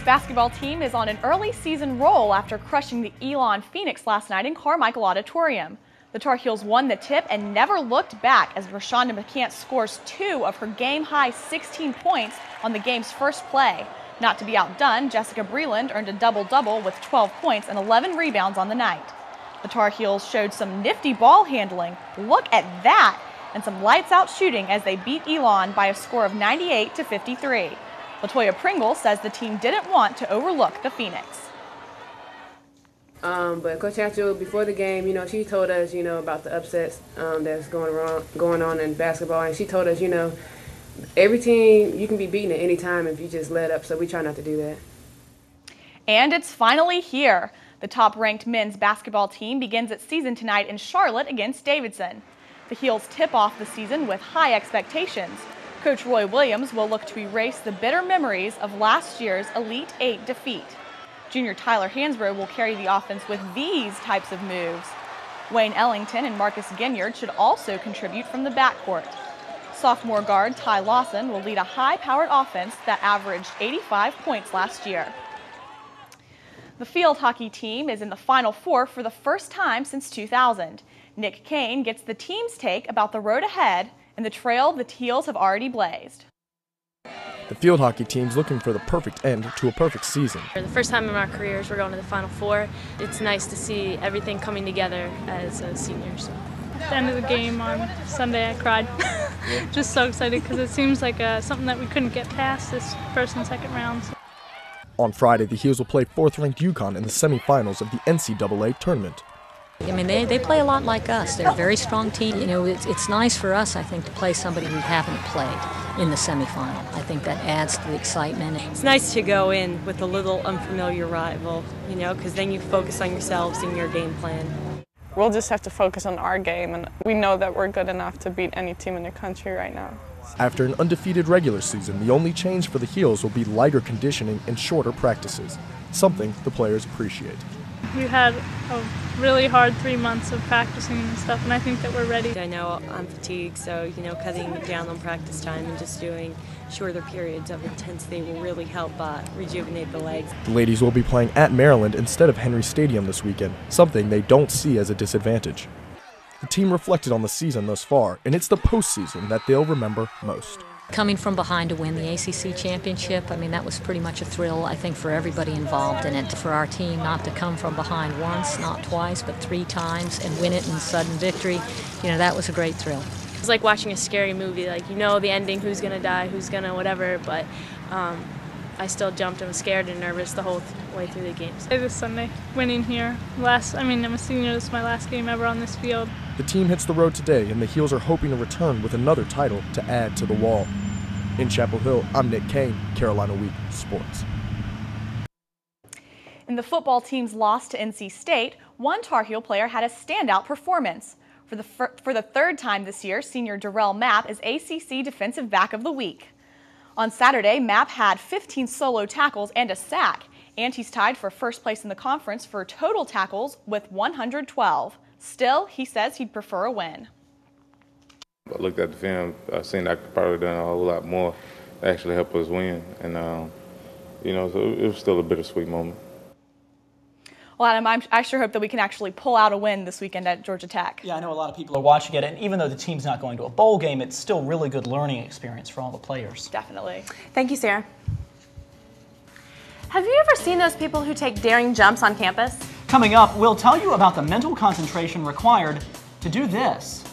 basketball team is on an early season roll after crushing the Elon Phoenix last night in Carmichael Auditorium. The Tar Heels won the tip and never looked back as Rashonda McCants scores 2 of her game-high 16 points on the game's first play. Not to be outdone, Jessica Breland earned a double-double with 12 points and 11 rebounds on the night. The Tar Heels showed some nifty ball handling, look at that, and some lights-out shooting as they beat Elon by a score of 98-53. Latoya Pringle says the team didn't want to overlook the Phoenix. But Coach Hatchell, before the game, she told us, about the upsets that's going on in basketball, and she told us, every team, you can be beaten at any time if you just let up, so we try not to do that. And it's finally here. The top-ranked men's basketball team begins its season tonight in Charlotte against Davidson. The Heels tip off the season with high expectations. Coach Roy Williams will look to erase the bitter memories of last year's Elite Eight defeat. Junior Tyler Hansbrough will carry the offense with these types of moves. Wayne Ellington and Marcus Ginyard should also contribute from the backcourt. Sophomore guard Ty Lawson will lead a high-powered offense that averaged 85 points last year. The field hockey team is in the Final Four for the first time since 2000. Nick Kane gets the team's take about the road ahead and the trail the Heels have already blazed. The field hockey team's looking for the perfect end to a perfect season. For the first time in our careers, we're going to the Final Four. It's nice to see everything coming together as a senior. So. At the end of the game on Sunday, I cried. Just so excited because it seems like something that we couldn't get past this first and second rounds. On Friday, the Heels will play 4th-ranked UConn in the semifinals of the NCAA tournament. I mean, they play a lot like us. They're a very strong team. It's nice for us, I think, to play somebody we haven't played in the semifinal. I think that adds to the excitement. It's nice to go in with a little unfamiliar rival, because then you focus on yourselves and your game plan. We'll just have to focus on our game, and we know that we're good enough to beat any team in the country right now. After an undefeated regular season, the only change for the Heels will be lighter conditioning and shorter practices, something the players appreciate. We had a really hard 3 months of practicing and stuff, and I think that we're ready. I know I'm fatigued, so cutting down on practice time and just doing shorter periods of intensity will really help rejuvenate the legs. The ladies will be playing at Maryland instead of Henry Stadium this weekend, something they don't see as a disadvantage. The team reflected on the season thus far, and it's the postseason that they'll remember most. Coming from behind to win the ACC championship, I mean, that was pretty much a thrill, I think, for everybody involved in it. For our team not to come from behind once, not twice, but 3 times and win it in sudden victory, that was a great thrill. It's like watching a scary movie, the ending, who's going to die, who's going to whatever, but I still jumped and was scared and nervous the whole way through the games. This Sunday, winning here. I'm a senior, this is my last game ever on this field. The team hits the road today, and the Heels are hoping to return with another title to add to the wall. In Chapel Hill, I'm Nick Kane, Carolina Week Sports. In the football team's loss to NC State, one Tar Heel player had a standout performance. For the 3rd time this year, senior Darrell Mapp is ACC Defensive Back of the Week. On Saturday, Mapp had 15 solo tackles and a sack, and he's tied for first place in the conference for total tackles with 112. Still, he says he'd prefer a win. I looked at the film, I seen I could probably done a whole lot more to actually help us win. And, so it was still a bittersweet moment. Well, Adam, I sure hope that we can actually pull out a win this weekend at Georgia Tech. Yeah, I know a lot of people are watching it, and even though the team's not going to a bowl game, it's still a really good learning experience for all the players. Definitely. Thank you, Sarah. Have you ever seen those people who take daring jumps on campus? Coming up, we'll tell you about the mental concentration required to do this.